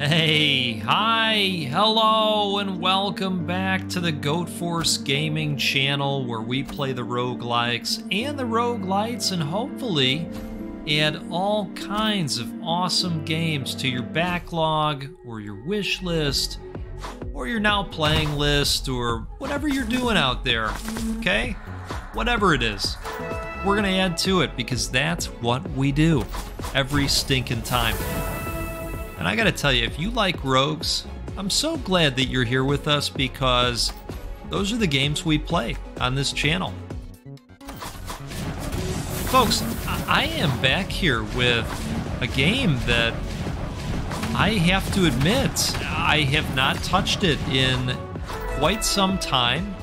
Hey, hi, hello, and welcome back to the Goat Force Gaming channel where we play the roguelikes and the roguelites and hopefully add all kinds of awesome games to your backlog or your wish list or your now playing list or whatever you're doing out there, okay? Whatever it is, we're gonna add to it because that's what we do every stinking time. And I gotta tell you, if you like rogues, I'm so glad that you're here with us because those are the games we play on this channel. Folks, I am back here with a game that I have to admit, I have not touched it in quite some time.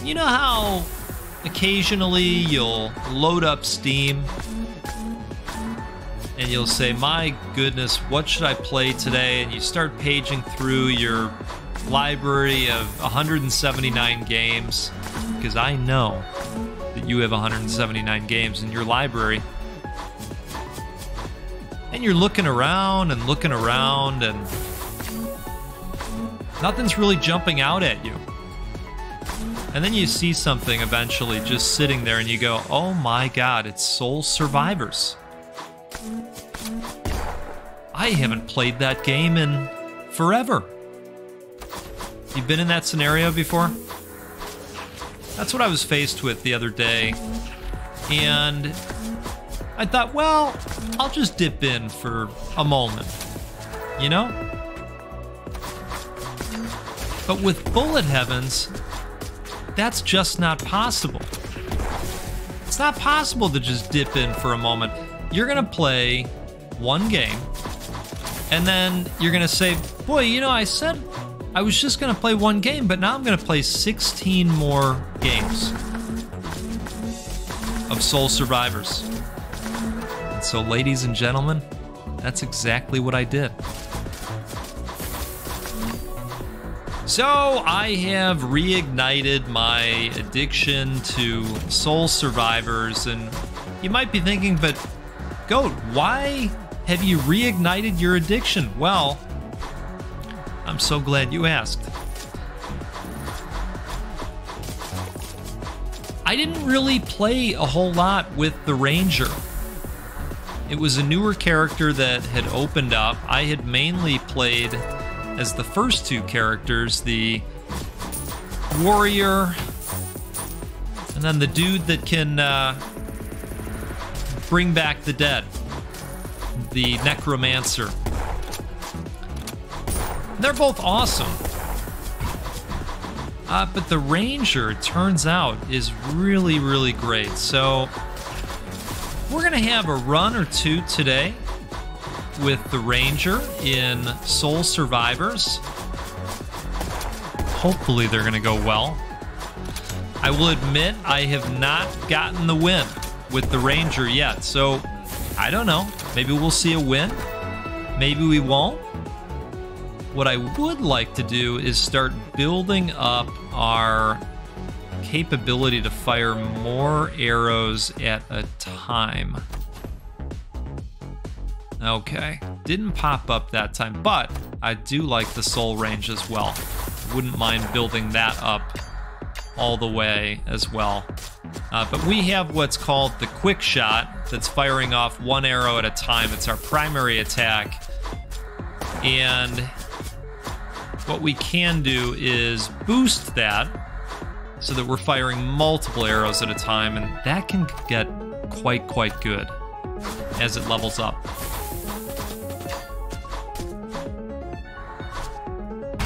You know how occasionally you'll load up Steam and you'll say, my goodness, what should I play today? And you start paging through your library of 179 games, because I know that you have 179 games in your library. And you're looking around and nothing's really jumping out at you. And then you see something eventually just sitting there and you go, oh my God, it's Soul Survivors. I haven't played that game in forever. You've been in that scenario before? That's what I was faced with the other day. And I thought, well, I'll just dip in for a moment, you know? But with Bullet Heavens, that's just not possible. It's not possible to just dip in for a moment. You're gonna play one game, and then you're gonna say, boy, you know, I said I was just gonna play one game, but now I'm gonna play 16 more games of Soul Survivors. And so, ladies and gentlemen, that's exactly what I did. So I have reignited my addiction to Soul Survivors, and you might be thinking, but Goat, why have you reignited your addiction? Well, I'm so glad you asked. I didn't really play a whole lot with the Ranger. It was a newer character that had opened up. I had mainly played as the first two characters, the warrior, and then the dude that can bring back the dead, the necromancer. They're both awesome. But the Ranger, it turns out, is really, really great. So we're gonna have a run or two today with the Ranger in Soul Survivors. Hopefully they're gonna go well. I will admit I have not gotten the win with the Ranger yet, so I don't know. Maybe we'll see a win. Maybe we won't. What I would like to do is start building up our capability to fire more arrows at a time. Okay, didn't pop up that time, but I do like the soul range as well. Wouldn't mind building that up all the way as well. But we have what's called the quick shot that's firing off one arrow at a time. It's our primary attack. And what we can do is boost that so that we're firing multiple arrows at a time, and that can get quite good as it levels up.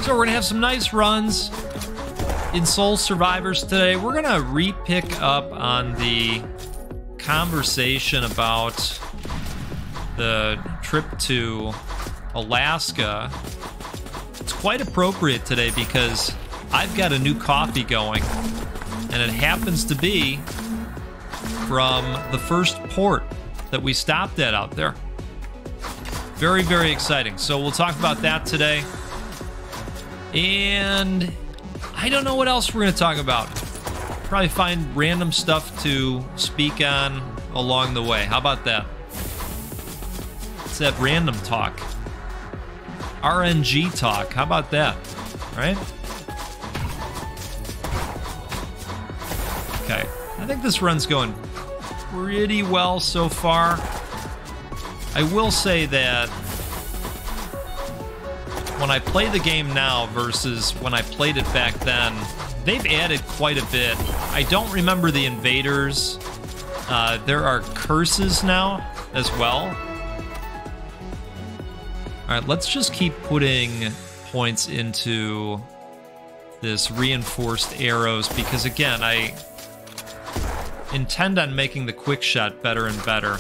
So we're gonna have some nice runs in Soul Survivors today. We're gonna re-pick up on the conversation about the trip to Alaska. It's quite appropriate today because I've got a new coffee going, and it happens to be from the first port that we stopped at out there. Very, very exciting. So we'll talk about that today. And I don't know what else we're going to talk about. Probably find random stuff to speak on along the way. How about that? It's that random talk. RNG talk. How about that? Right? Okay. I think this run's going pretty well so far. I will say that when I play the game now versus when I played it back then, they've added quite a bit. I don't remember the invaders. There are curses now as well. All right, let's just keep putting points into this reinforced arrows because, again, I intend on making the quick shot better and better.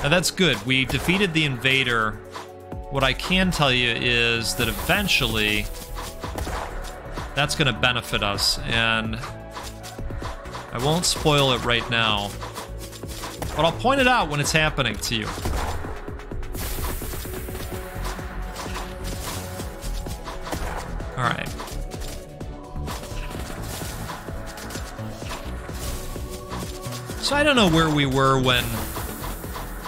Now, that's good. We defeated the invader. What I can tell you is that eventually that's going to benefit us, and I won't spoil it right now, but I'll point it out when it's happening to you. All right. So I don't know where we were when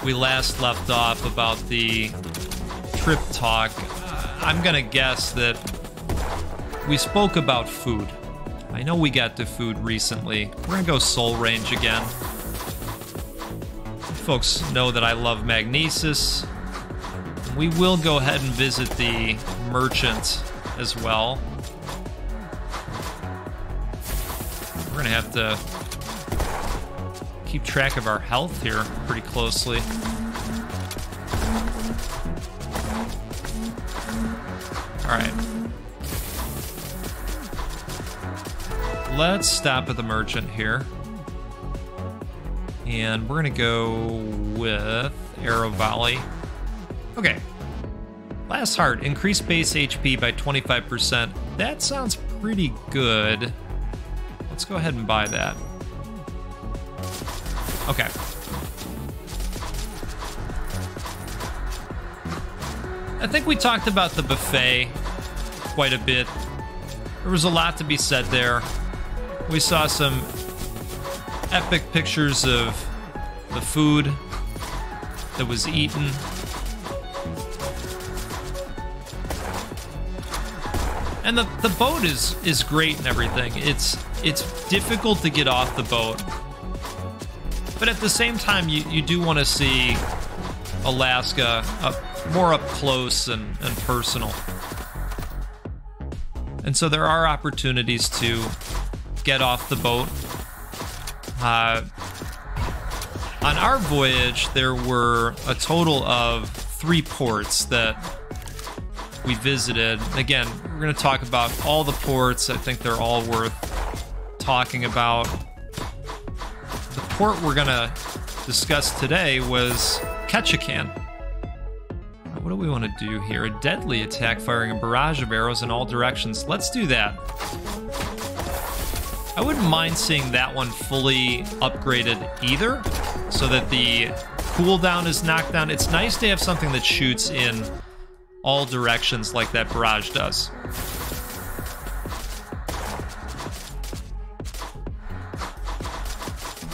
we last left off about the trip talk. I'm gonna guess that we spoke about food. I know we got to food recently. We're gonna go Soul Range again. Folks know that I love Magnesis. We will go ahead and visit the merchant as well. We're gonna have to keep track of our health here pretty closely. All right. Let's stop at the merchant here. And we're gonna go with Arrow Volley. Okay. Last heart, increase base HP by 25%. That sounds pretty good. Let's go ahead and buy that. Okay. I think we talked about the buffet quite a bit. There was a lot to be said there. We saw some epic pictures of the food that was eaten. And the boat is great and everything. It's difficult to get off the boat. But at the same time, you do want to see Alaska more up close and personal. And so there are opportunities to get off the boat. On our voyage, there were a total of 3 ports that we visited. Again, we're going to talk about all the ports. I think they're all worth talking about. The port we're going to discuss today was Ketchikan. What do we want to do here? A deadly attack firing a barrage of arrows in all directions. Let's do that. I wouldn't mind seeing that one fully upgraded either, so that the cooldown is knocked down. It's nice to have something that shoots in all directions like that barrage does.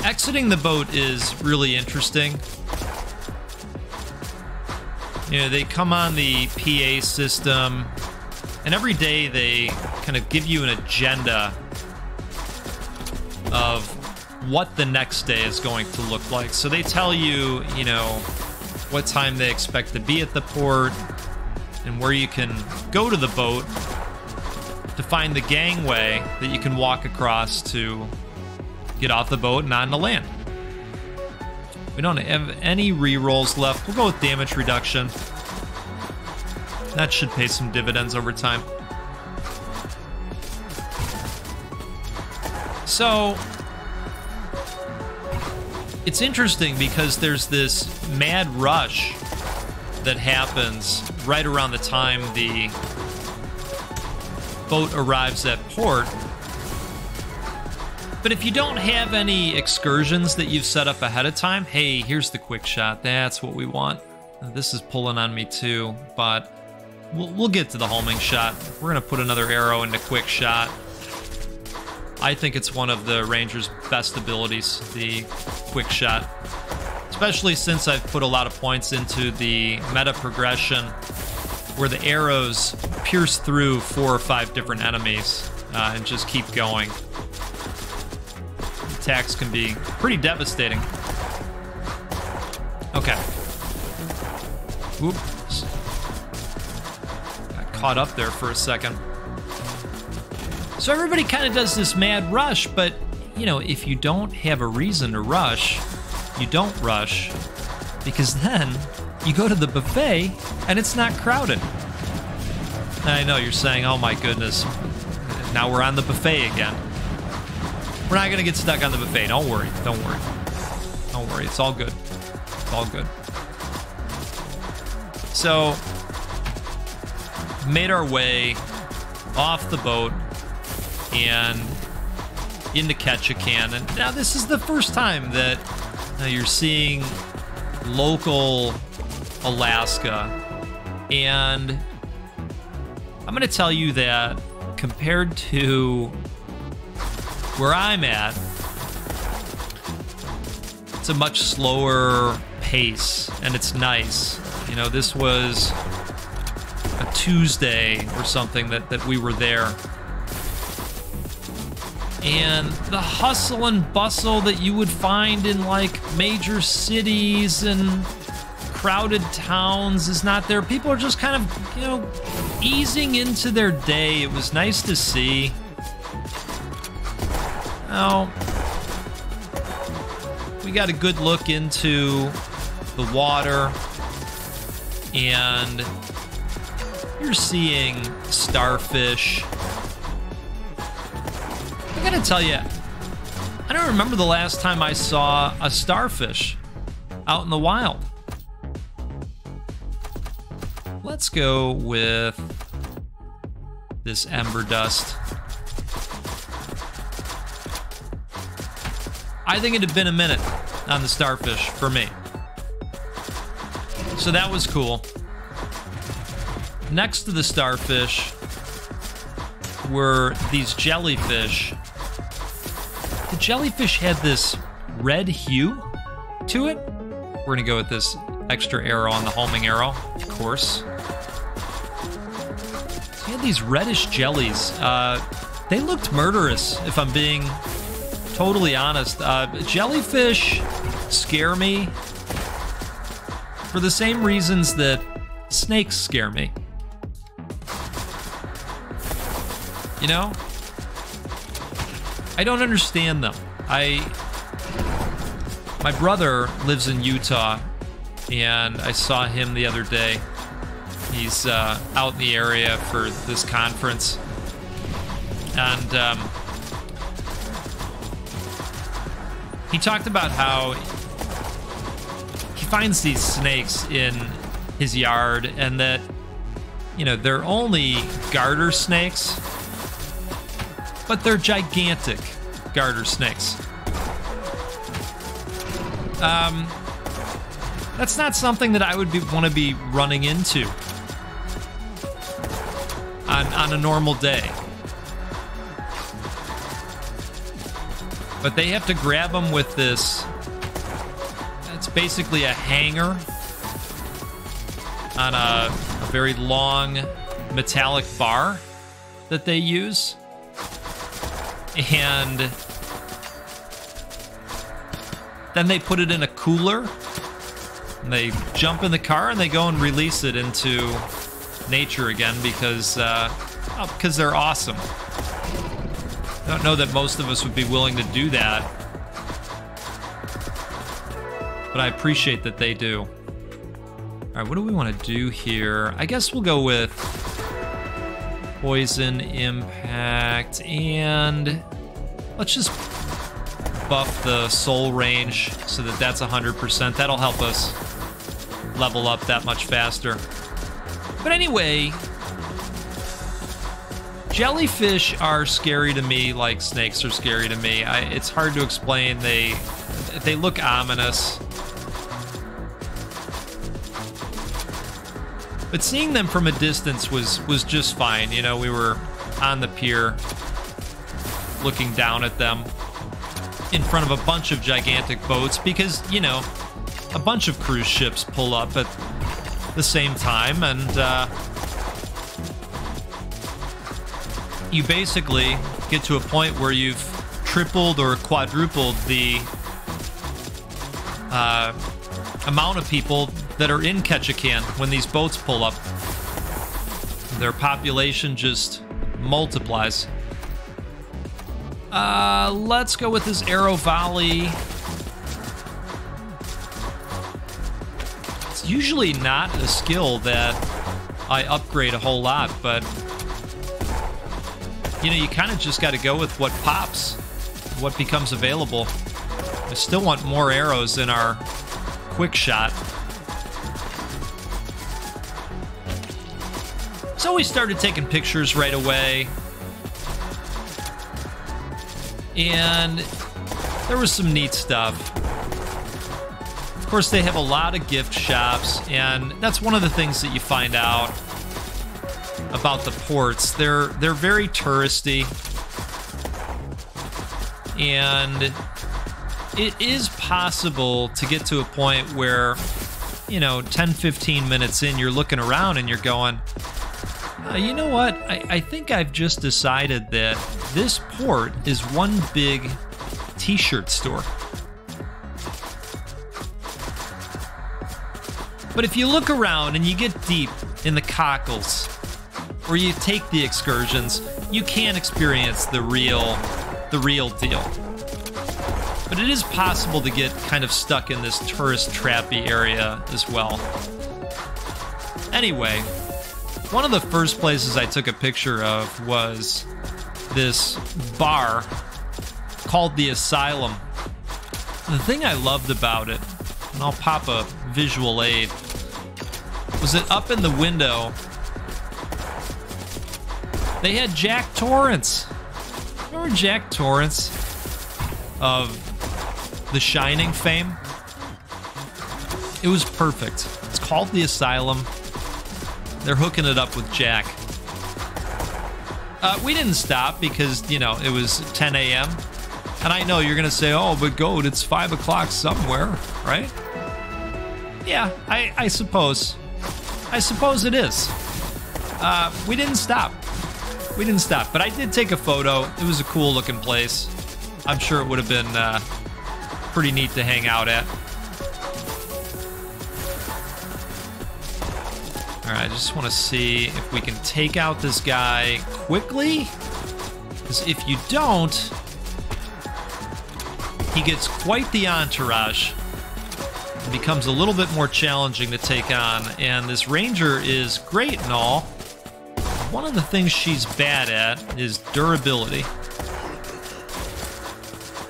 Exiting the boat is really interesting. You know, they come on the PA system, and every day they kind of give you an agenda of what the next day is going to look like. So they tell you, you know, what time they expect to be at the port, and where you can go to the boat to find the gangway that you can walk across to get off the boat and onto land. We don't have any rerolls left. We'll go with damage reduction. That should pay some dividends over time. So, it's interesting because there's this mad rush that happens right around the time the boat arrives at port. But if you don't have any excursions that you've set up ahead of time, hey, here's the quick shot. That's what we want. This is pulling on me too, but we'll get to the homing shot. We're gonna put another arrow into quick shot. I think it's one of the Ranger's best abilities, the quick shot. It's Especially since I've put a lot of points into the meta progression where the arrows pierce through 4 or 5 different enemies and just keep going. Attacks can be pretty devastating. Okay. Oops. Got caught up there for a second. So everybody kind of does this mad rush, but, you know, if you don't have a reason to rush, you don't rush, because then you go to the buffet and it's not crowded. I know you're saying, oh my goodness, now we're on the buffet again. We're not going to get stuck on the buffet. Don't worry. Don't worry. Don't worry. It's all good. It's all good. So, made our way off the boat and into Ketchikan. And now this is the first time that you're seeing local Alaska. And I'm going to tell you that compared to where I'm at, it's a much slower pace, and it's nice. You know, this was a Tuesday or something that we were there. And the hustle and bustle that you would find in, like, major cities and crowded towns is not there. People are just kind of, you know, easing into their day. It was nice to see. Now, we got a good look into the water, and you're seeing starfish. I gotta tell you, I don't remember the last time I saw a starfish out in the wild. Let's go with this ember dust. I think it had been a minute on the starfish for me. So that was cool. Next to the starfish were these jellyfish. The jellyfish had this red hue to it. We're gonna go with this extra arrow on the homing arrow, of course. So you had these reddish jellies. They looked murderous, if I'm being totally honest. Jellyfish scare me for the same reasons that snakes scare me. You know? I don't understand them. My brother lives in Utah, and I saw him the other day. He's out in the area for this conference. And he talked about how he finds these snakes in his yard, and that, you know, they're only garter snakes, but they're gigantic garter snakes. That's not something that I would want to be running into on a normal day. But they have to grab them with this. It's basically a hanger on a very long metallic bar that they use. And then they put it in a cooler, and they jump in the car and they go and release it into nature again because they're awesome. I don't know that most of us would be willing to do that, but I appreciate that they do. All right, what do we want to do here? I guess we'll go with poison, impact, and let's just buff the soul range so that that's 100%. That'll help us level up that much faster. But anyway, jellyfish are scary to me like snakes are scary to me. It's hard to explain. They look ominous. But seeing them from a distance was just fine. You know, we were on the pier looking down at them in front of a bunch of gigantic boats because, you know, a bunch of cruise ships pull up at the same time, and you basically get to a point where you've tripled or quadrupled the amount of people that are in Ketchikan when these boats pull up. Their population just multiplies. Let's go with this arrow volley. It's usually not a skill that I upgrade a whole lot, but you know, you kind of just got to go with what pops, what becomes available. I still want more arrows in our quick shot. So we started taking pictures right away. And there was some neat stuff. Of course, they have a lot of gift shops, and that's one of the things that you find out about the ports. They're very touristy, and it is possible to get to a point where, you know, 10, 15 minutes in, you're looking around and you're going, you know what? I think I've just decided that this port is one big t-shirt store. But if you look around and you get deep in the cockles, or you take the excursions, you can experience the real deal. But it is possible to get kind of stuck in this tourist trappy area as well. Anyway, one of the first places I took a picture of was this bar called the Asylum. The thing I loved about it, and I'll pop a visual aid, was that up in the window, they had Jack Torrance. Remember Jack Torrance of The Shining fame? It was perfect. It's called the Asylum. They're hooking it up with Jack. We didn't stop because, you know, it was 10 a.m. And I know you're going to say, oh, but Goat, it's 5 o'clock somewhere, right? Yeah, I suppose. I suppose it is. We didn't stop. We didn't stop. But I did take a photo. It was a cool looking place. I'm sure it would have been pretty neat to hang out at. All right, I just want to see if we can take out this guy quickly. Because if you don't, he gets quite the entourage. It becomes a little bit more challenging to take on. And this ranger is great and all. One of the things she's bad at is durability.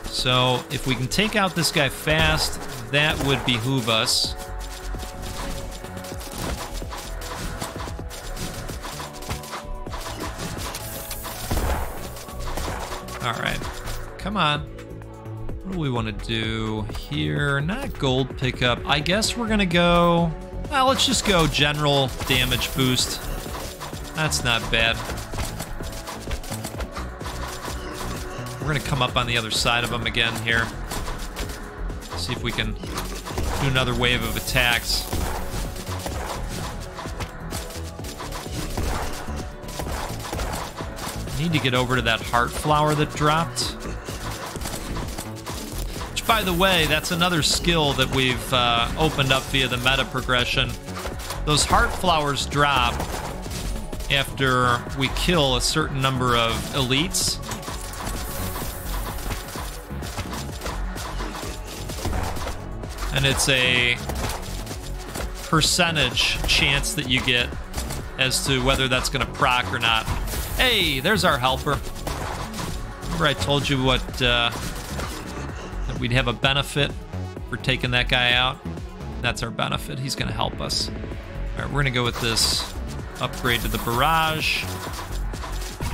So if we can take out this guy fast, that would behoove us. All right, come on. What do we want to do here? Not gold pickup. I guess we're gonna go, well, let's just go general damage boost. That's not bad. We're gonna come up on the other side of them again here. See if we can do another wave of attacks. Need to get over to that heart flower that dropped. Which, by the way, that's another skill that we've opened up via the meta progression. Those heart flowers drop after we kill a certain number of elites. And it's a percentage chance that you get as to whether that's going to proc or not. Hey, there's our helper. Remember I told you what that we'd have a benefit for taking that guy out? That's our benefit. He's going to help us. All right, we're going to go with this upgrade to the barrage.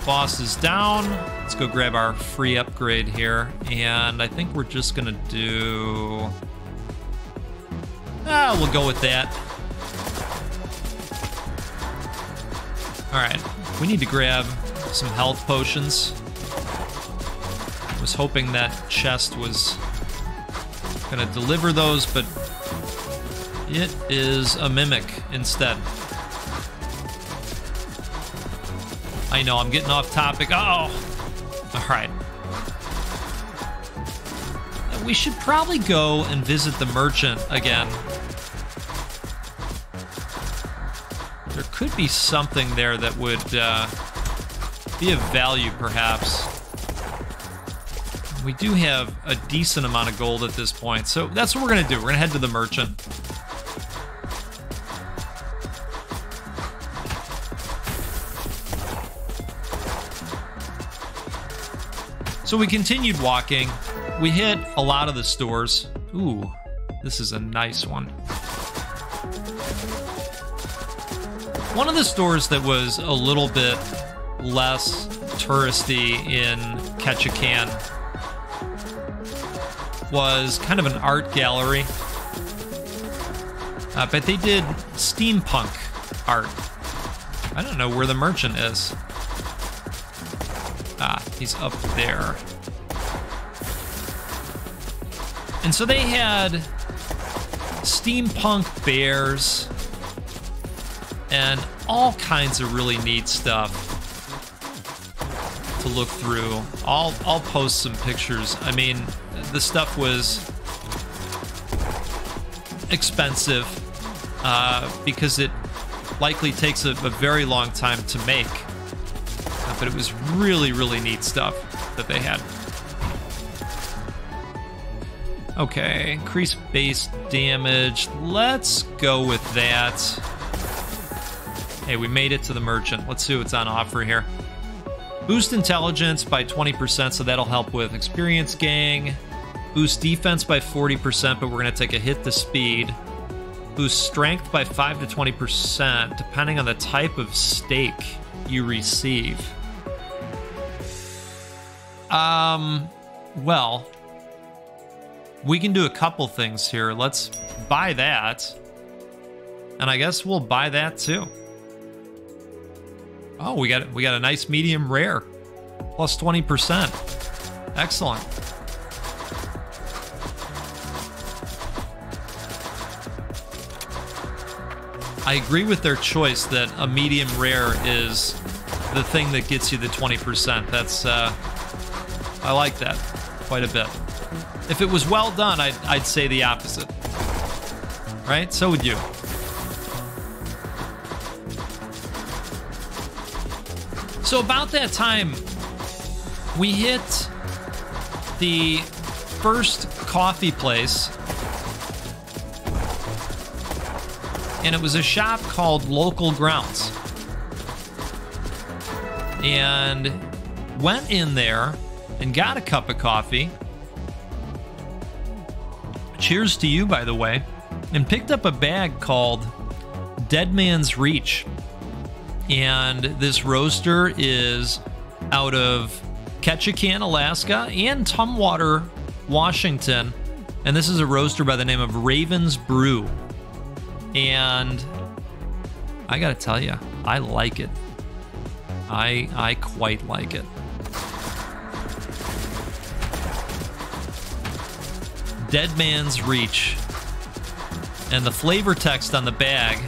Boss is down. Let's go grab our free upgrade here. And I think we're just going to do... we'll go with that. All right. We need to grab some health potions. I was hoping that chest was going to deliver those, but It is a mimic instead. I know, I'm getting off topic. Oh! Alright. We should probably go and visit the merchant again. There could be something there that would be of value, perhaps. We do have a decent amount of gold at this point, so that's what we're going to do. We're going to head to the merchant. So we continued walking. We hit a lot of the stores. Ooh, this is a nice one. One of the stores that was a little bit less touristy in Ketchikan was kind of an art gallery. But they did steampunk art. I don't know where the merchant is. Ah, he's up there. And so they had steampunk bears and all kinds of really neat stuff to look through. I'll post some pictures. I mean, the stuff was expensive because it likely takes a very long time to make. But it was really, really neat stuff that they had. Okay, increase base damage. Let's go with that. Hey, we made it to the merchant. Let's see what's on offer here. Boost intelligence by 20%, so that'll help with experience gang. Boost defense by 40%, but we're going to take a hit to speed. Boost strength by 5 to 20%, depending on the type of steak you receive. Well, we can do a couple things here. Let's buy that. And I guess we'll buy that too. Oh, we got a nice medium rare. Plus 20%. Excellent. I agree with their choice that a medium rare is the thing that gets you the 20%. That's I like that quite a bit. If it was well done, I'd say the opposite. Right? So would you. So about that time, we hit the first coffee place. And it was a shop called Local Grounds. And went in there and got a cup of coffee. Cheers to you, by the way. And picked up a bag called Dead Man's Reach. And this roaster is out of Ketchikan, Alaska, and Tumwater, Washington. And this is a roaster by the name of Raven's Brew. And I gotta tell you, I like it. I quite like it. Dead Man's Reach. And the flavor text on the bag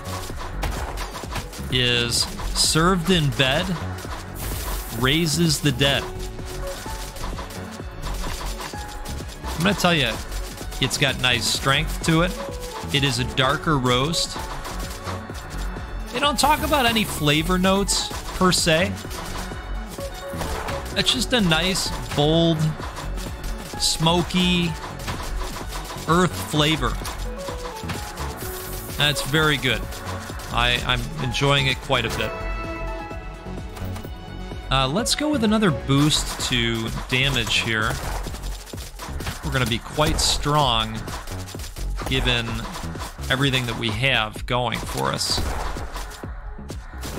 is served in bed, raises the dead. I'm gonna tell you, it's got nice strength to it. It is a darker roast. They don't talk about any flavor notes, per se. It's just a nice, bold, smoky, earth flavor. And it's very good. I'm enjoying it quite a bit. Let's go with another boost to damage here. We're going to be quite strong, given everything that we have going for us.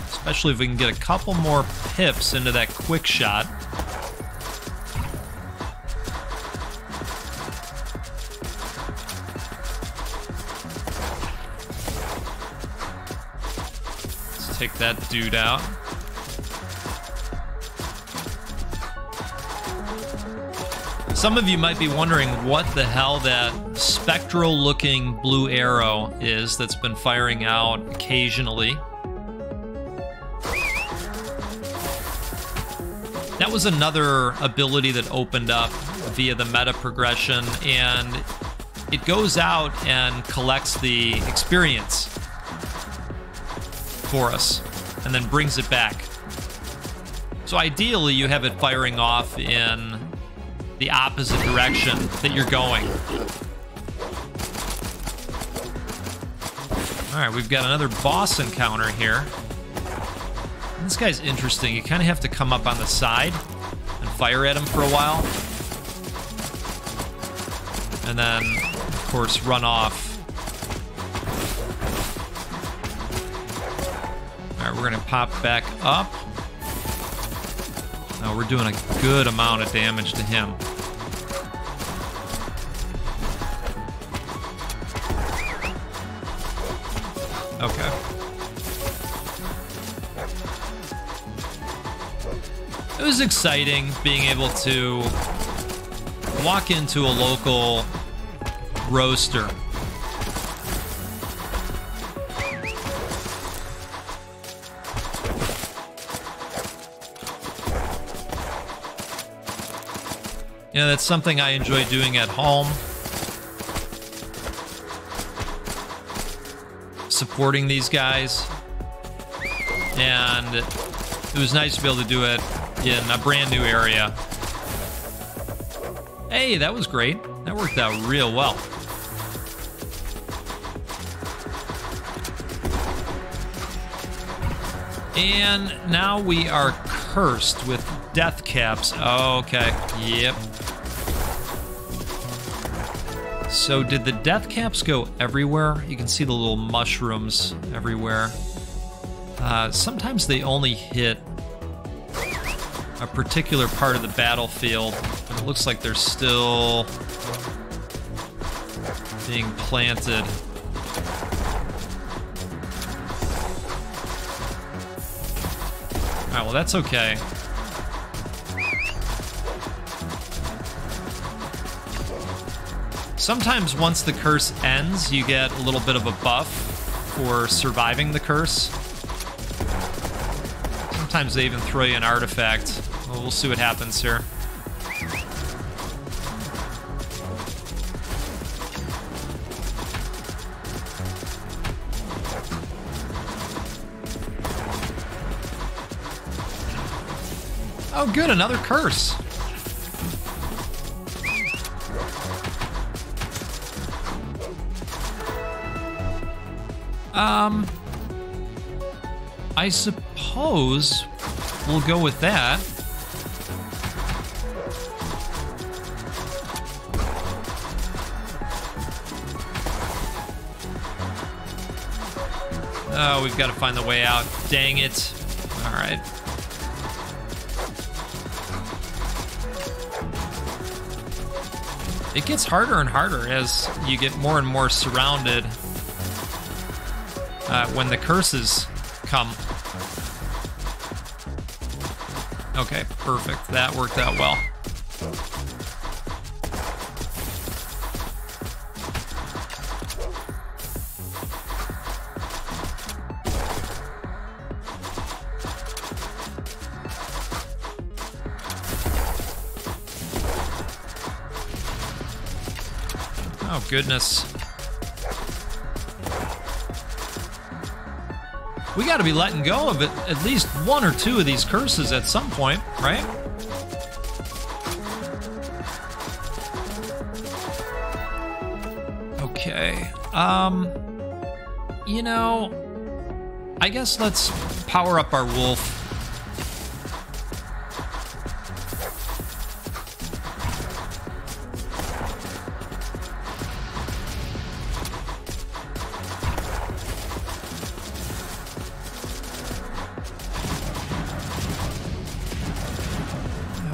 Especially if we can get a couple more pips into that quick shot. Let's take that dude out. Some of you might be wondering what the hell that spectral looking blue arrow is that's been firing out occasionally. That was another ability that opened up via the meta progression, and it goes out and collects the experience for us and then brings it back. So ideally you have it firing off in the opposite direction that you're going. Alright, we've got another boss encounter here. This guy's interesting. You kind of have to come up on the side and fire at him for a while. And then, of course, run off. Alright, we're going to pop back up. Now we're doing a good amount of damage to him. Okay. It was exciting being able to walk into a local roaster. You know, that's something I enjoy doing at home. Supporting these guys. And it was nice to be able to do it in a brand new area. Hey, that was great. That worked out real well. And now we are cursed with death caps. Okay, yep. So did the death caps go everywhere? You can see the little mushrooms everywhere. Sometimes they only hit a particular part of the battlefield, and it looks like they're still being planted. Alright, well that's okay. Sometimes once the curse ends, you get a little bit of a buff for surviving the curse. Sometimes they even throw you an artifact. Well, we'll see what happens here. Oh, good, another curse. I suppose we'll go with that. Oh, we've got to find the way out. Dang it. All right. It gets harder and harder as you get more and more surrounded when the curses come. Okay, perfect. That worked out well. Oh, goodness. We got to be letting go of it, at least one or two of these curses at some point, right? Okay. You know, I guess let's power up our wolf.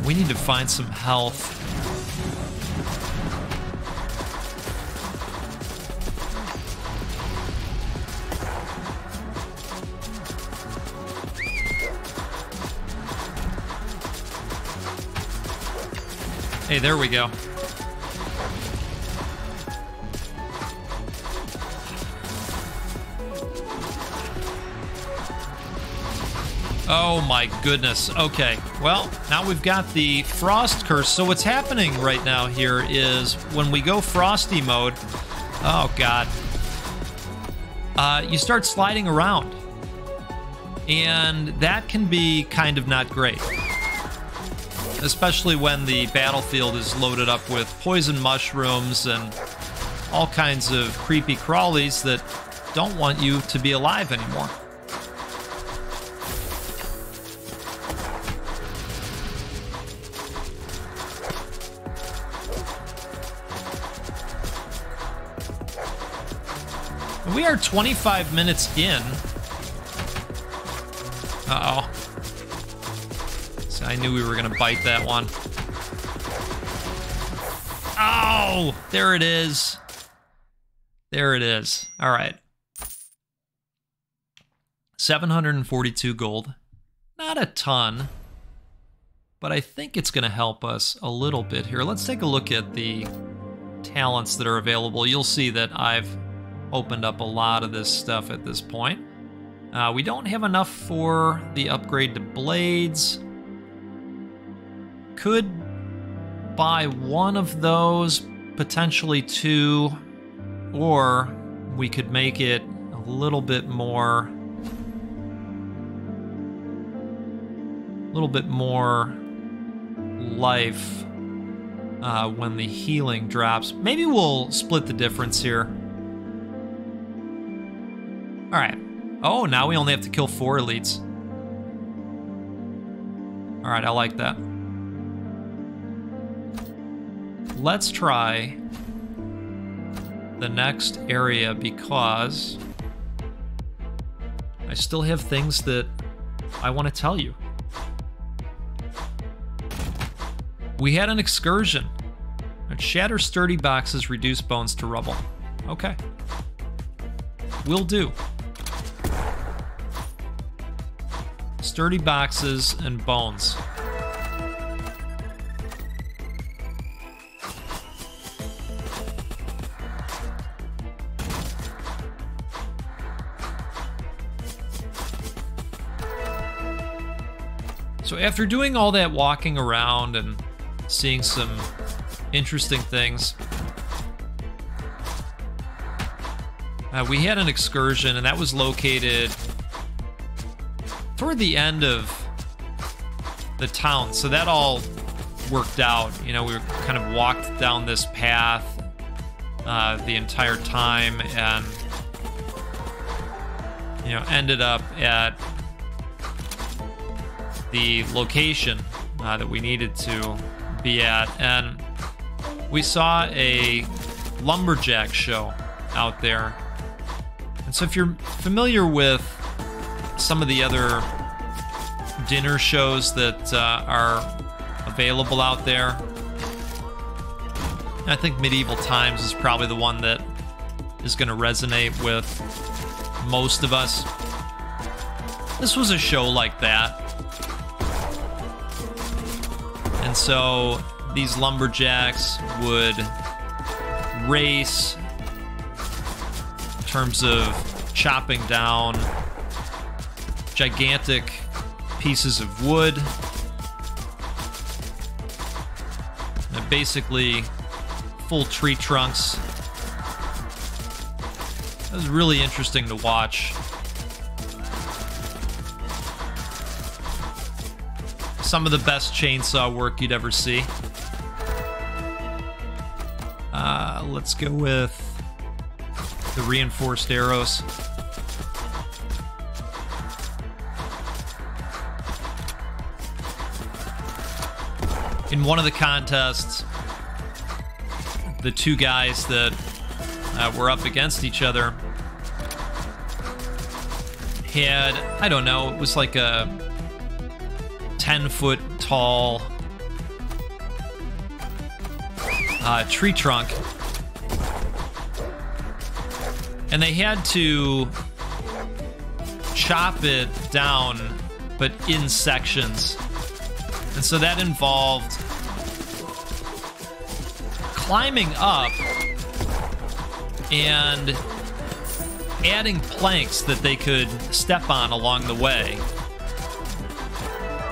We need to find some health. Hey, there we go. Oh my goodness. Okay, well, now we've got the frost curse. So what's happening right now here is when we go frosty mode, oh god, you start sliding around. And that can be kind of not great. Especially when the battlefield is loaded up with poison mushrooms and all kinds of creepy crawlies that don't want you to be alive anymore. We are 25 minutes in. Uh-oh. So I knew we were gonna bite that one. Oh, there it is. There it is. All right. 742 gold. Not a ton, but I think it's gonna help us a little bit here. Let's take a look at the talents that are available. You'll see that I've opened up a lot of this stuff at this point. We don't have enough for the upgrade to blades. Could buy one of those, potentially two, or we could make it a little bit more life when the healing drops. Maybe we'll split the difference here. All right. Oh, now we only have to kill 4 elites. All right, I like that. Let's try the next area because I still have things that I want to tell you. We had an excursion. Shatter sturdy boxes, reduce bones to rubble. Okay. Will do. Sturdy boxes and bones. So after doing all that walking around and seeing some interesting things, we had an excursion, and that was located toward the end of the town, so that all worked out. You know, we kind of walked down this path the entire time, and you know, ended up at the location that we needed to be at, and we saw a lumberjack show out there. And so if you're familiar with some of the other dinner shows that are available out there, I think Medieval Times is probably the one that is going to resonate with most of us. This was a show like that. And so these lumberjacks would race in terms of chopping down gigantic pieces of wood. And basically full tree trunks. It was really interesting to watch. Some of the best chainsaw work you'd ever see. Let's go with the reinforced arrows. In one of the contests, the two guys that were up against each other had, I don't know, it was like a 10-foot tall tree trunk, and they had to chop it down, but in sections. And so that involved climbing up and adding planks that they could step on along the way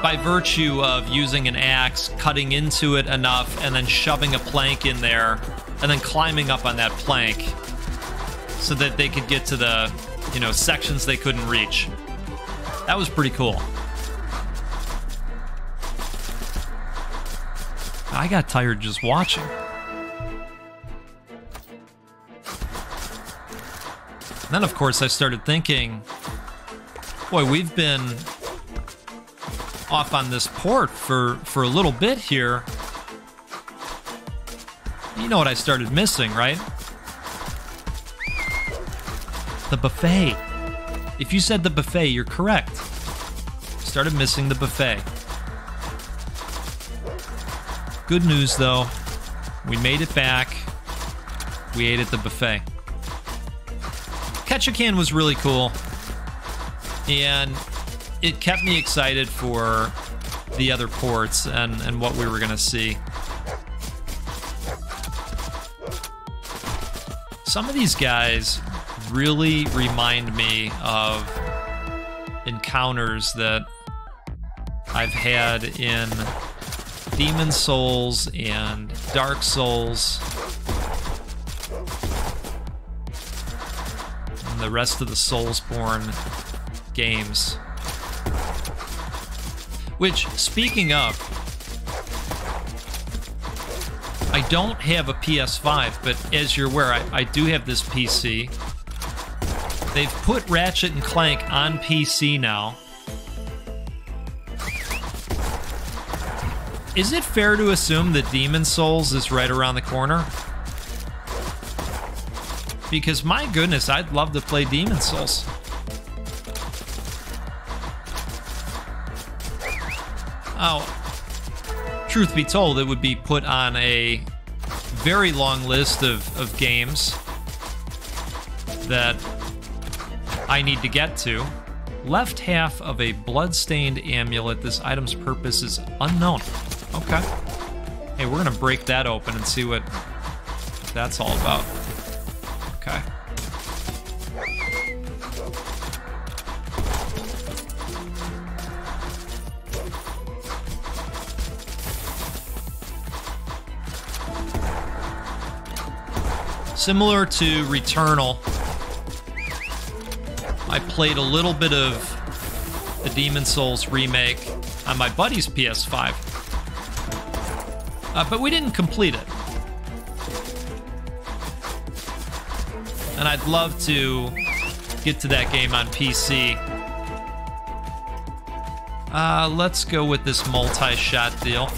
by virtue of using an axe, cutting into it enough, and then shoving a plank in there, and then climbing up on that plank so that they could get to the, you know, sections they couldn't reach. That was pretty cool. I got tired just watching. And then, of course, I started thinking, boy, we've been off on this port for a little bit here. You know what I started missing, right? The buffet. If you said the buffet, you're correct. Started missing the buffet. Good news, though. We made it back. We ate at the buffet. Ketchikan was really cool. And it kept me excited for the other ports and what we were going to see. Some of these guys really remind me of encounters that I've had in Demon Souls and Dark Souls and the rest of the Soulsborne games. Which, speaking of, I don't have a PS5, but as you're aware, I do have this PC. They've put Ratchet and Clank on PC now. Is it fair to assume that Demon Souls is right around the corner? Because my goodness, I'd love to play Demon Souls. Oh, truth be told, it would be put on a very long list of games that I need to get to. Left half of a blood-stained amulet. This item's purpose is unknown. Okay. Hey, we're gonna break that open and see what that's all about. Okay. Similar to Returnal, I played a little bit of the Demon Souls remake on my buddy's PS5, but we didn't complete it. And I'd love to get to that game on PC. Let's go with this multi-shot deal.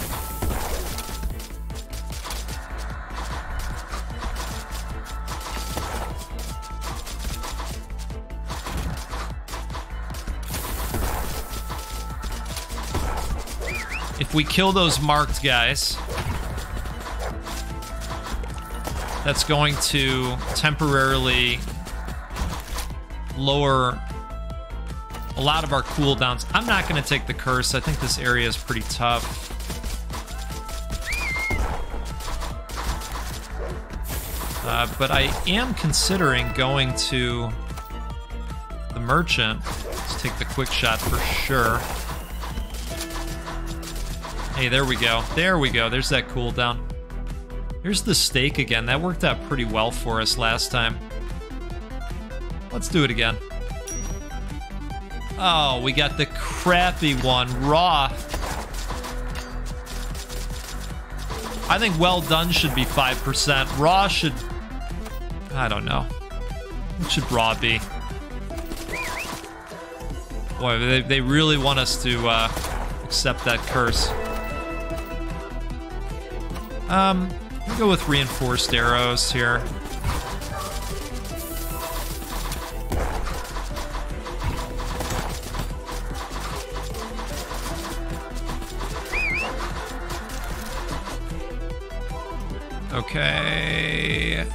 If we kill those marked guys, that's going to temporarily lower a lot of our cooldowns. I'm not going to take the curse. I think this area is pretty tough. But I am considering going to the merchant. Let's take the quick shot for sure. Hey, there we go. There we go. There's that cooldown. Here's the stake again. That worked out pretty well for us last time. Let's do it again. Oh, we got the crappy one. Raw. I think well done should be 5%. Raw should... I don't know. What should raw be? Boy, they really want us to accept that curse. We'll go with reinforced arrows here. Okay.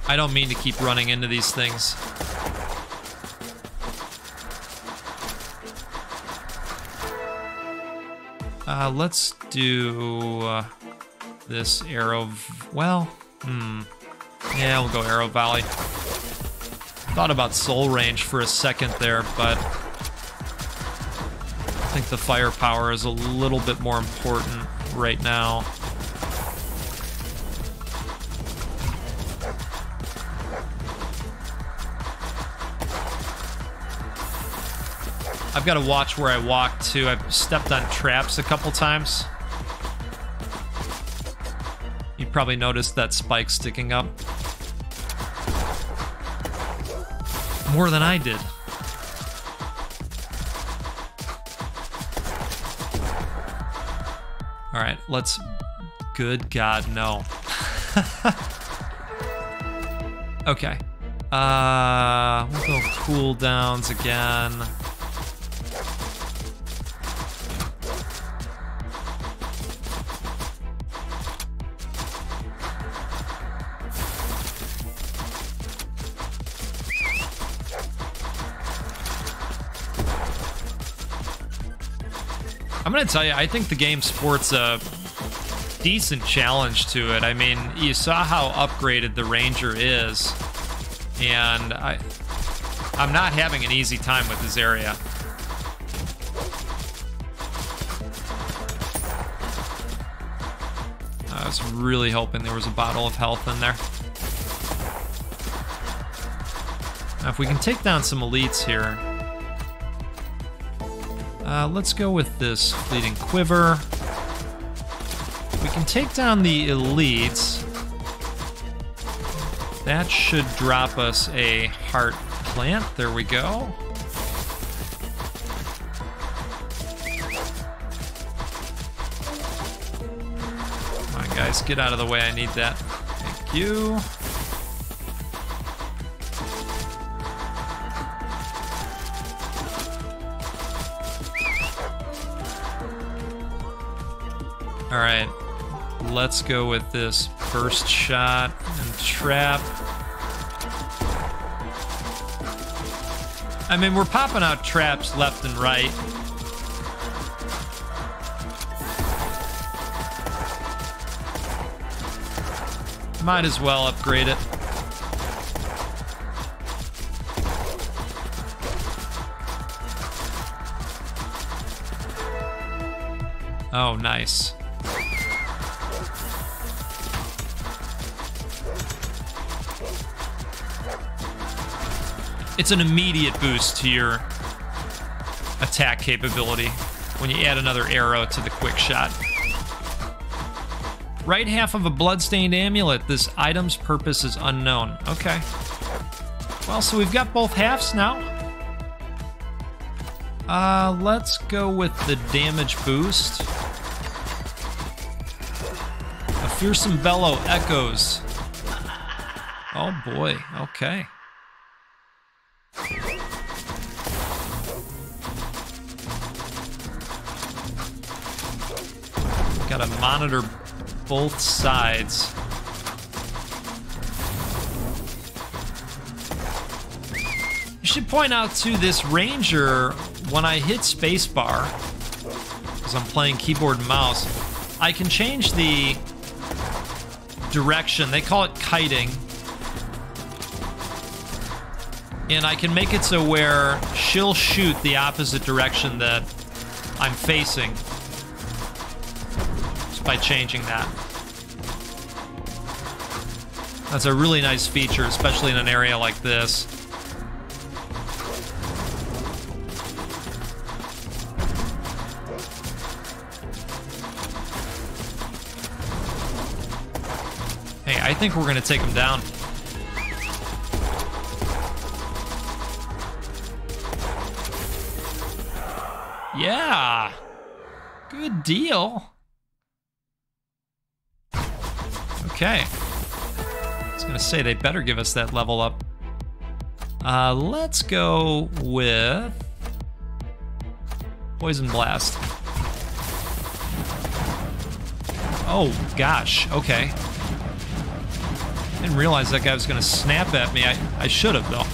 I don't mean to keep running into these things. Let's do this arrow. Well, Yeah, we'll go Arrow Valley. Thought about Soul Range for a second there, but I think the firepower is a little bit more important right now. I've got to watch where I walk too. I've stepped on traps a couple times. You probably noticed that spike sticking up. More than I did. All right, let's... Good God, no. Okay. We'll go cooldowns again. I'm gonna tell you, I think the game sports a decent challenge to it. I mean, you saw how upgraded the Ranger is, and I'm not having an easy time with this area. I was really hoping there was a bottle of health in there. Now, if we can take down some elites here. Let's go with this Fleeting Quiver. We can take down the elites. That should drop us a heart plant. There we go. Come on, guys, get out of the way. I need that. Thank you. All right, let's go with this burst shot and trap. I mean, we're popping out traps left and right. Might as well upgrade it. Oh, nice. It's an immediate boost to your attack capability when you add another arrow to the quick shot. Right half of a bloodstained amulet. This item's purpose is unknown. Okay. Well, so we've got both halves now. Let's go with the damage boost. A fearsome bellow echoes. Oh boy, okay. Gotta monitor both sides. You should point out too, this Ranger, when I hit spacebar, because I'm playing keyboard and mouse, I can change the direction. They call it kiting. And I can make it so where she'll shoot the opposite direction that I'm facing. Just by changing that. That's a really nice feature, especially in an area like this. Hey, I think we're gonna take him down. Yeah, good deal. Okay. I was gonna say they better give us that level up. Let's go with Poison Blast. Oh gosh, okay. Didn't realize that guy was gonna snap at me. I should have though.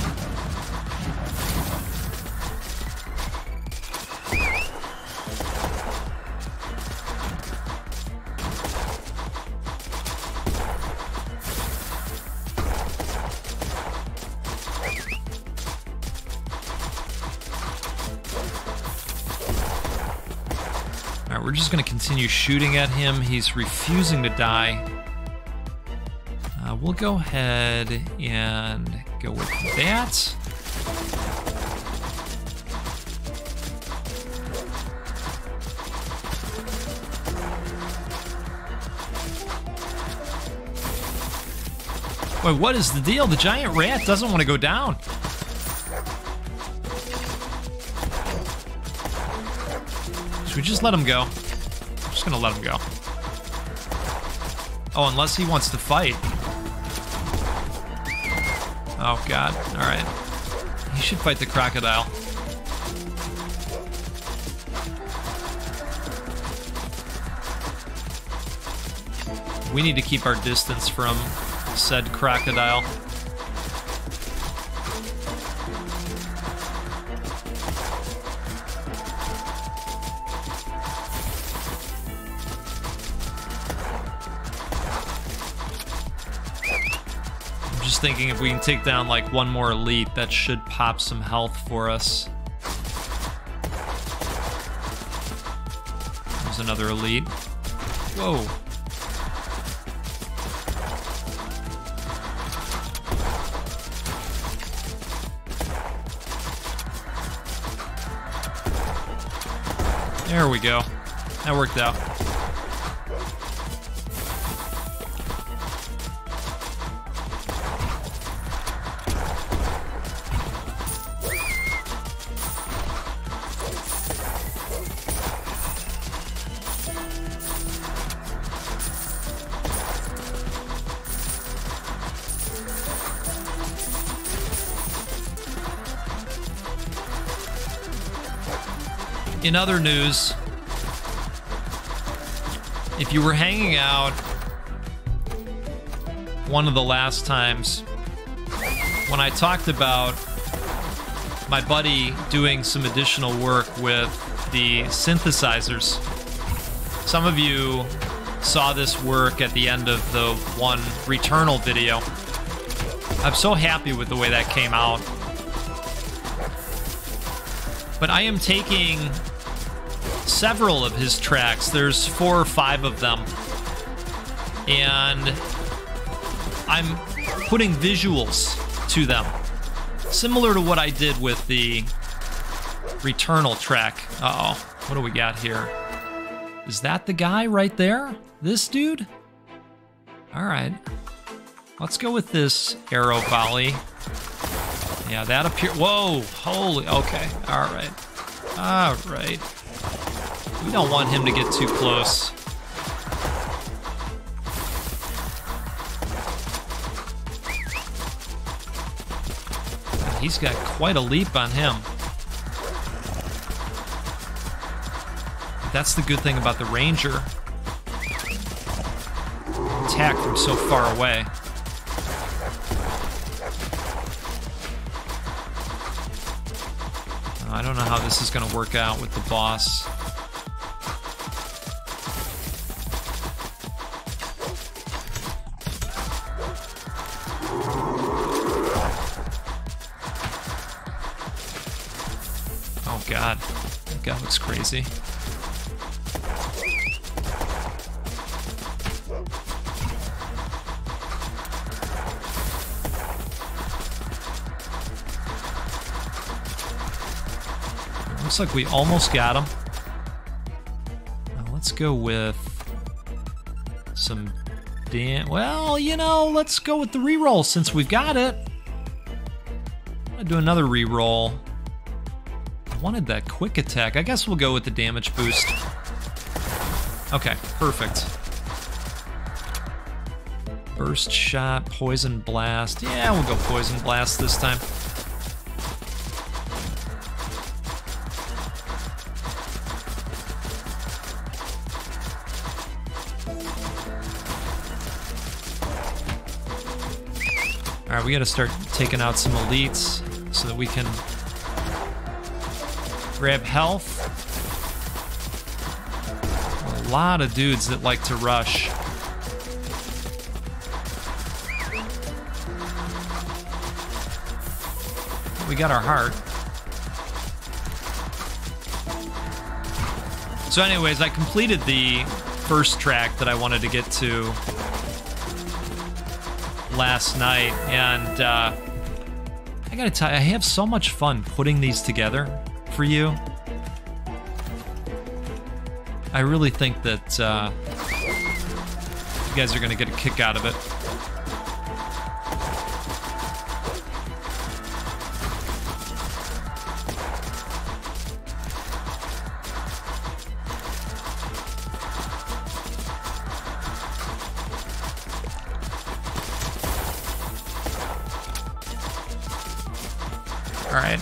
Alright, we're just going to continue shooting at him. He's refusing to die. We'll go ahead and go with that. Wait, what is the deal? The giant rat doesn't want to go down. Should we just let him go? I'm just gonna let him go. Oh, unless he wants to fight. Oh, God. Alright. He should fight the crocodile. We need to keep our distance from said crocodile. I'm just thinking if we can take down like one more elite, that should pop some health for us. There's another elite. Whoa. There we go. That worked out. In other news, if you were hanging out one of the last times when I talked about my buddy doing some additional work with the synthesizers, some of you saw this work at the end of the one Returnal video. I'm so happy with the way that came out. But I am taking several of his tracks. There's 4 or 5 of them. And I'm putting visuals to them. Similar to what I did with the Returnal track. Uh-oh. What do we got here? Is that the guy right there? This dude? Alright. Let's go with this arrow volley. Yeah, that appear. Whoa! Holy. Okay. Alright. Alright. We don't want him to get too close. He's got quite a leap on him. That's the good thing about the Ranger. Attack from so far away. I don't know how this is going to work out with the boss. Oh God, that guy looks crazy. Looks like we almost got him. Now let's go with some well, you know, let's go with the reroll since we've got it. I'm gonna do another reroll. I wanted that quick attack. I guess we'll go with the damage boost. Okay, perfect. Burst shot, poison blast. Yeah, we'll go poison blast this time. Alright, we gotta start taking out some elites so that we can grab health. A lot of dudes that like to rush. We got our heart. So anyways, I completed the first track that I wanted to get to last night, and I gotta tell you, I have so much fun putting these together for you. I really think that you guys are gonna get a kick out of it. All right.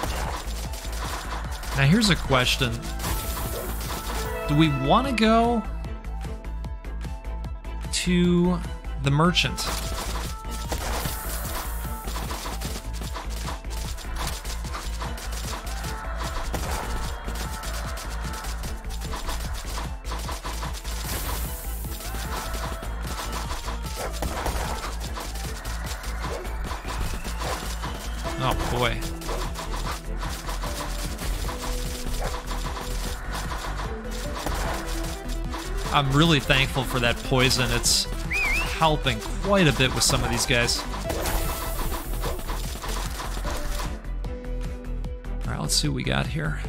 Now here's a question. Do we want to go to the merchant? Oh boy. I'm really thankful for that poison. It's helping quite a bit with some of these guys. All right, let's see what we got here.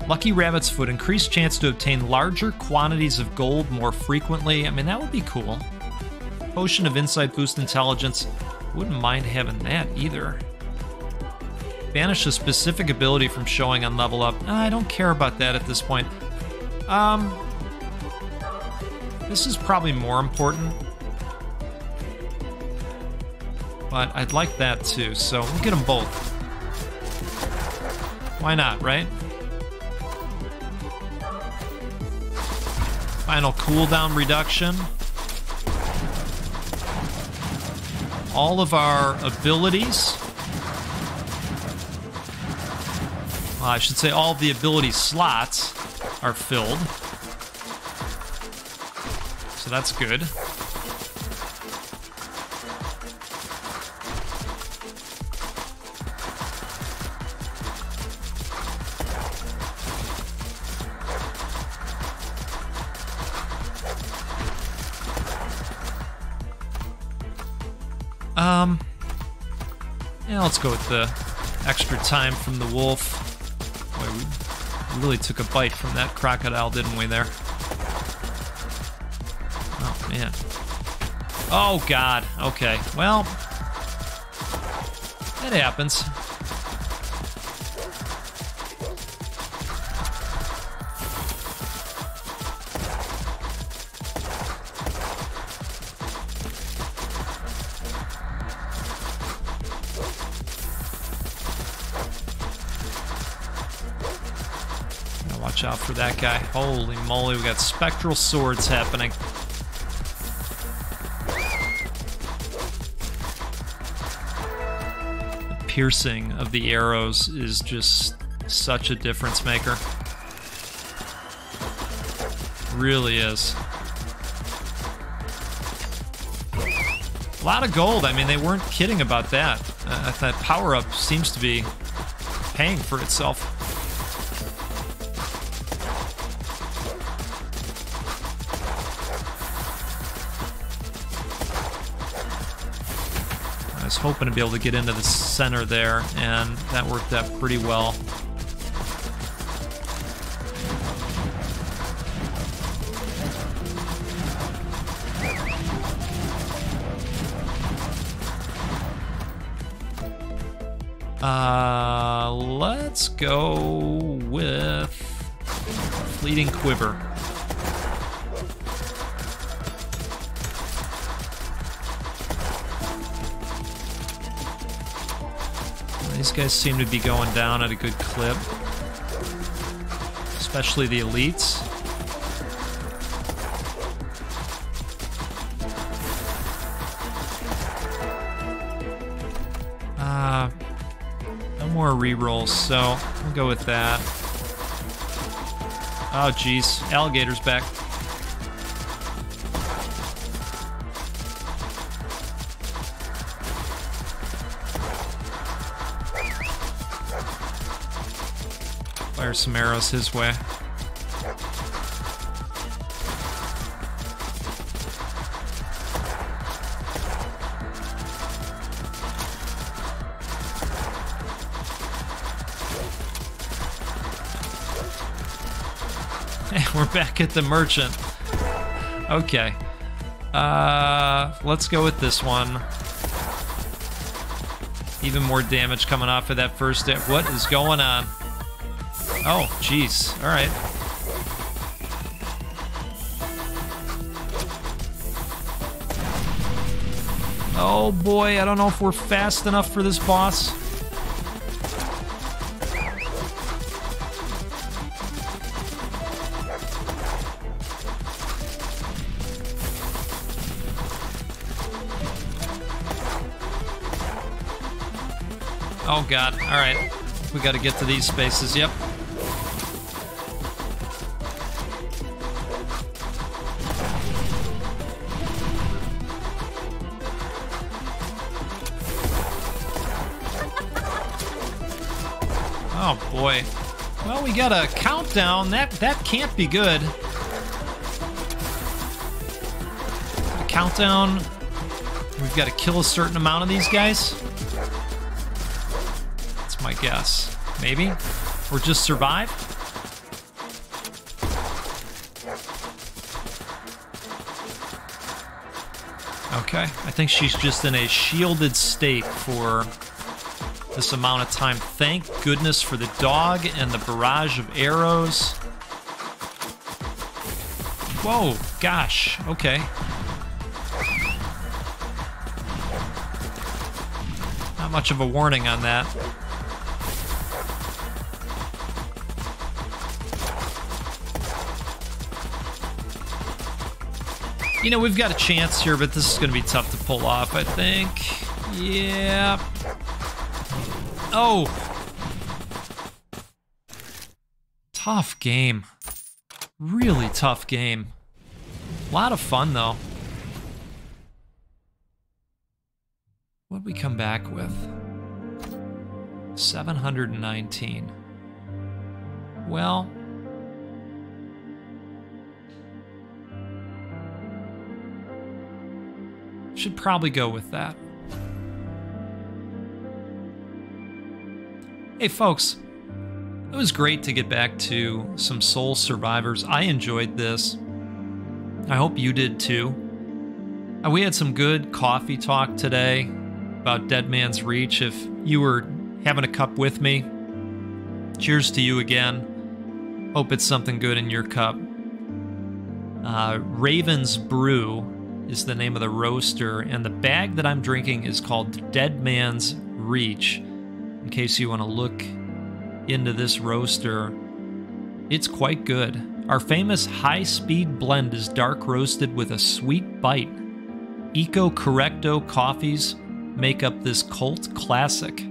Lucky Rabbit's Foot. Increased chance to obtain larger quantities of gold more frequently. I mean, that would be cool. Potion of Insight. Boost intelligence. Wouldn't mind having that either. Banish a specific ability from showing on level up. I don't care about that at this point. This is probably more important, but I'd like that too, so we'll get them both. Why not, right? Final cooldown reduction. All of our abilities. Well, I should say all of the ability slots are filled. So that's good. Yeah, let's go with the extra time from the wolf. Boy, we really took a bite from that crocodile, didn't we, there? Oh, man. Oh, God. Okay. Well, that happens. Watch out for that guy. Holy moly, we got spectral swords happening. The piercing of the arrows is just such a difference maker. Really is. A lot of gold. I mean, they weren't kidding about that. That power-up seems to be paying for itself. I was hoping to be able to get into the center there, and that worked out pretty well. Let's go with Fleeting Quiver. These guys seem to be going down at a good clip, especially the elites. No more rerolls, so we'll go with that. Oh, geez. Alligator's back. Fire some arrows his way. We're back at the merchant. Okay. Let's go with this one. Even more damage coming off of that first hit. What is going on? Oh, jeez. All right. Oh boy, I don't know if we're fast enough for this boss. Oh god, alright. We gotta get to these spaces, yep. Oh boy. Well, we got a countdown. That can't be good. A countdown. We've got to kill a certain amount of these guys. That's my guess. Maybe? Or just survive? Okay. I think she's just in a shielded state for this amount of time. Thank goodness for the dog and the barrage of arrows. Whoa, gosh, okay. Not much of a warning on that. You know, we've got a chance here, but this is going to be tough to pull off, I think. Yeah. Oh! Tough game. Really tough game. A lot of fun, though. What'd we come back with? 719. Well... should probably go with that. Hey folks, it was great to get back to some Soul Survivors. I enjoyed this. I hope you did too. We had some good coffee talk today about Dead Man's Reach. If you were having a cup with me, cheers to you again. Hope it's something good in your cup. Raven's Brew is the name of the roaster, and the bag that I'm drinking is called Dead Man's Reach. In case you want to look into this roaster, it's quite good. Our famous high-speed blend is dark roasted with a sweet bite. Eco Correcto coffees make up this cult classic.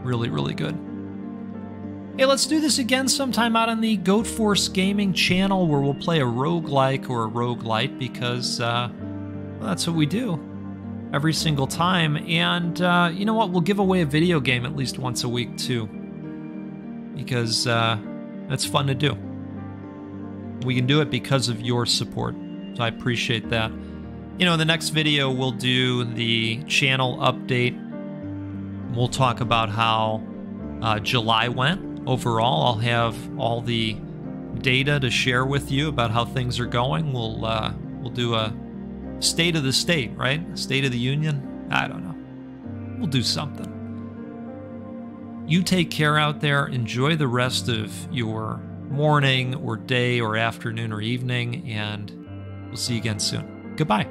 Really, really good. Hey, let's do this again sometime out on the Goat Force Gaming channel where we'll play a roguelike or a roguelite because well, that's what we do every single time. And you know what? We'll give away a video game at least once a week too, because that's fun to do. We can do it because of your support, so I appreciate that. You know, in the next video, we'll do the channel update. We'll talk about how July went. Overall, I'll have all the data to share with you about how things are going. We'll do a state of the state, right? State of the Union? I don't know. We'll do something. You take care out there. Enjoy the rest of your morning or day or afternoon or evening, and we'll see you again soon. Goodbye.